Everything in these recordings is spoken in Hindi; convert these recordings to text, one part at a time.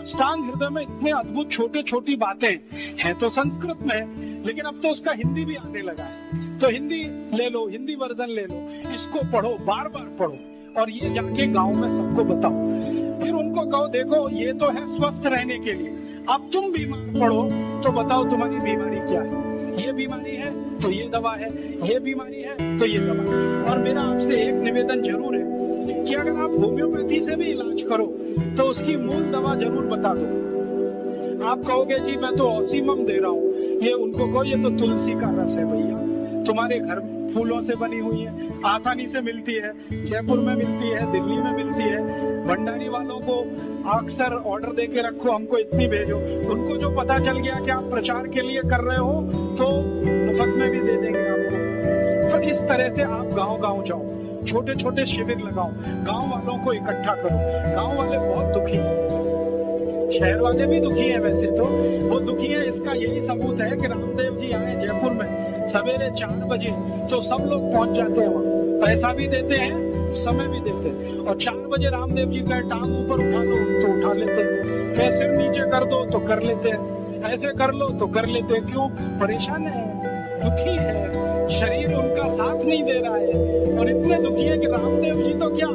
साष्टांग हृदय में इतने अद्भुत छोटे छोटी बातें हैं तो संस्कृत में, लेकिन अब तो उसका हिंदी भी आने लगा है। तो हिंदी ले लो, हिंदी वर्जन ले लो, इसको पढ़ो, बार बार पढ़ो और ये जाके गांव में सबको बताओ। फिर उनको कहो देखो ये तो है स्वस्थ रहने के लिए, अब तुम बीमार पड़ो तो बताओ तुम्हारी बीमारी क्या है। ये बीमारी है तो ये दवा है, ये बीमारी है तो ये दवा है। और मेरा आपसे एक निवेदन जरूर है कि अगर आप होम्योपैथी से भी इलाज करो तो उसकी मूल दवा जरूर बता दो। आप कहोगे जी मैं तो ऑसीमम दे रहा हूँ, ये उनको कहो ये तो तुलसी का रस है भैया, तुम्हारे घर फूलों से बनी हुई है, आसानी से मिलती है, जयपुर में मिलती है, दिल्ली में मिलती है। भंडारी वालों को अक्सर ऑर्डर दे के रखो, हमको इतनी भेजो। उनको जो पता चल गया कि आप प्रचार के लिए कर रहे हो तो मुफ्त में भी दे देंगे आपको। तो इस तरह से आप गांव गांव जाओ, छोटे छोटे शिविर लगाओ, गांव वालों को इकट्ठा करो। गांव वाले बहुत दुखी हैं, शहर वाले भी दुखी हैं, वैसे तो वो दुखी हैं। इसका यही सबूत है कि रामदेव जी आए जयपुर में सवेरे 4 बजे तो सब लोग पहुंच जाते हैं वहां, पैसा भी देते हैं, समय भी देते हैं। और 4 बजे रामदेव जी का टांग ऊपर उठा लो तो उठा लेते हैं, क्या सिर नीचे कर दो तो कर लेते हैं, ऐसे कर लो तो कर लेते हैं। क्यों? परेशान है, दुखी है, शरीर उनका साथ नहीं दे रहा है। और इतने दुखी है कि रामदेव जी तो क्या,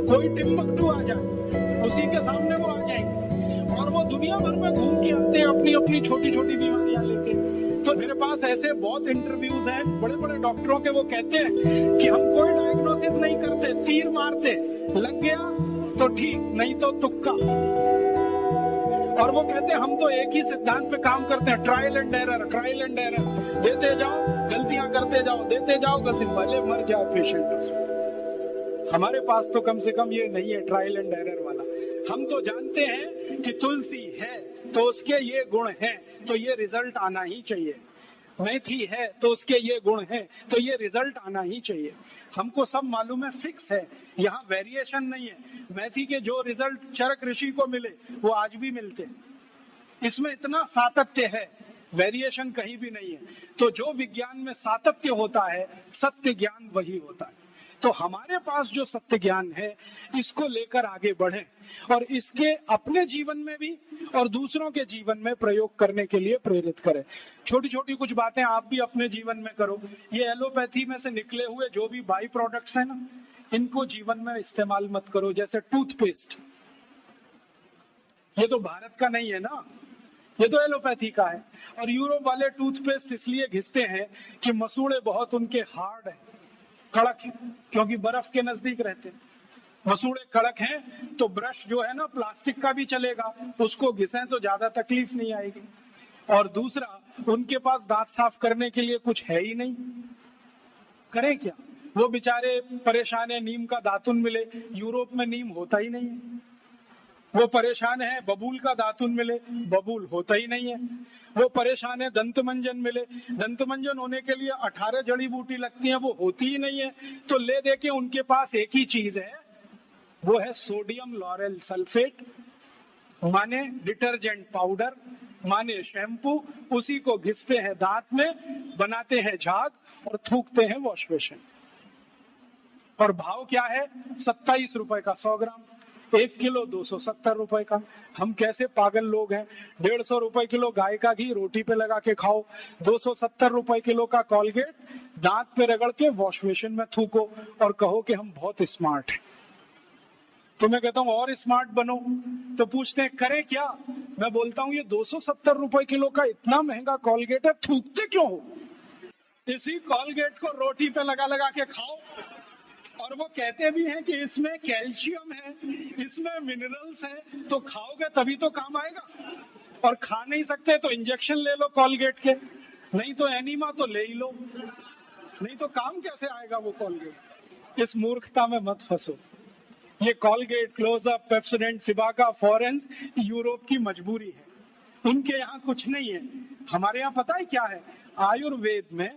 कोई टिम्बकटू आ जाए उसी के सामने वो आ जाएंगे। और वो दुनिया भर में घूम के आते हैं अपनी अपनी छोटी छोटी बीमारियां लेके। तो मेरे पास ऐसे बहुत इंटरव्यूज हैं बड़े बड़े डॉक्टरों के, वो कहते हैं कि हम कोई डायग्नोसिस नहीं करते, तीर मारते, लग गया तो ठीक, नहीं तो तुक्का। और वो कहते हैं हम तो एक ही सिद्धांत पे काम करते हैं, trial and error, trial and error, देते जाओ गलतियां करते जाओ, देते जाओ गलती, भले मर जाए पेशेंट उसमें। हमारे पास तो कम से कम ये नहीं है ट्रायल एंड एरर वाला। हम तो जानते हैं कि तुलसी है तो उसके ये गुण हैं तो ये रिजल्ट आना ही चाहिए, मेथी है तो उसके ये गुण हैं तो ये रिजल्ट आना ही चाहिए। हमको सब मालूम है, फिक्स है, यहाँ वेरिएशन नहीं है। मेथी के जो रिजल्ट चरक ऋषि को मिले वो आज भी मिलते हैं, इसमें इतना सातत्य है, वेरिएशन कहीं भी नहीं है। तो जो विज्ञान में सातत्य होता है, सत्य ज्ञान वही होता है। तो हमारे पास जो सत्य ज्ञान है इसको लेकर आगे बढ़ें और इसके अपने जीवन में भी और दूसरों के जीवन में प्रयोग करने के लिए प्रेरित करें। छोटी छोटी कुछ बातें आप भी अपने जीवन में करो। ये एलोपैथी में से निकले हुए जो भी बाई प्रोडक्ट्स हैं ना, इनको जीवन में इस्तेमाल मत करो। जैसे टूथपेस्ट, ये तो भारत का नहीं है ना, ये तो एलोपैथी का है। और यूरोप वाले टूथपेस्ट इसलिए घिसते हैं कि मसूड़े बहुत उनके हार्ड है, कड़क है, क्योंकि बर्फ के नजदीक रहते हैं। मसूड़े कड़क हैं तो ब्रश जो है ना प्लास्टिक का भी चलेगा, उसको घिसें तो ज्यादा तकलीफ नहीं आएगी। और दूसरा, उनके पास दांत साफ करने के लिए कुछ है ही नहीं, करें क्या? वो बेचारे परेशान है, नीम का दातुन मिले, यूरोप में नीम होता ही नहीं है। वो परेशान है बबूल का दातुन मिले, बबूल होता ही नहीं है। वो परेशान है दंतमंजन मिले, दंतमंजन होने के लिए 18 जड़ी बूटी लगती है, वो होती ही नहीं है। तो ले दे के उनके पास एक ही चीज है, वो है सोडियम लॉरेल सल्फेट, माने डिटर्जेंट पाउडर, माने शैम्पू। उसी को घिसते हैं दांत में, बनाते हैं झाग और थूकते हैं वॉश बेसिन। और भाव क्या है? 27 रुपए का 100 ग्राम, 1 किलो 270 रुपए का। हम कैसे पागल लोग हैं। 150 रुपए किलो गाय का घी रोटी पे लगा के खाओ, 270 रुपए किलो का कॉलगेट दांत पे रगड़ के वॉश बेसिन में थूको और कहो कि हम बहुत स्मार्ट हैं। तो मैं कहता हूँ और स्मार्ट बनो। तो पूछते हैं करें क्या? मैं बोलता हूँ ये 270 रुपए किलो का इतना महंगा कॉलगेट है, थूकते क्यों हो? इसी कॉलगेट को रोटी पे लगा लगा के खाओ। और वो कहते भी हैं कि इसमें कैल्शियम है, इसमें मिनरल्स हैं, तो खाओगे तभी तो काम आएगा। और खा नहीं सकते तो इंजेक्शन ले लो कॉलगेट के, नहीं तो एनीमा तो ले ही लो, नहीं तो काम कैसे आएगा वो कॉलगेट। इस मूर्खता में मत फंसो। ये कॉलगेट, क्लोजअप, पेप्सोडेंट, सिबाका, फॉरेंस यूरोप की मजबूरी है, उनके यहाँ कुछ नहीं है। हमारे यहाँ पता है क्या है? आयुर्वेद में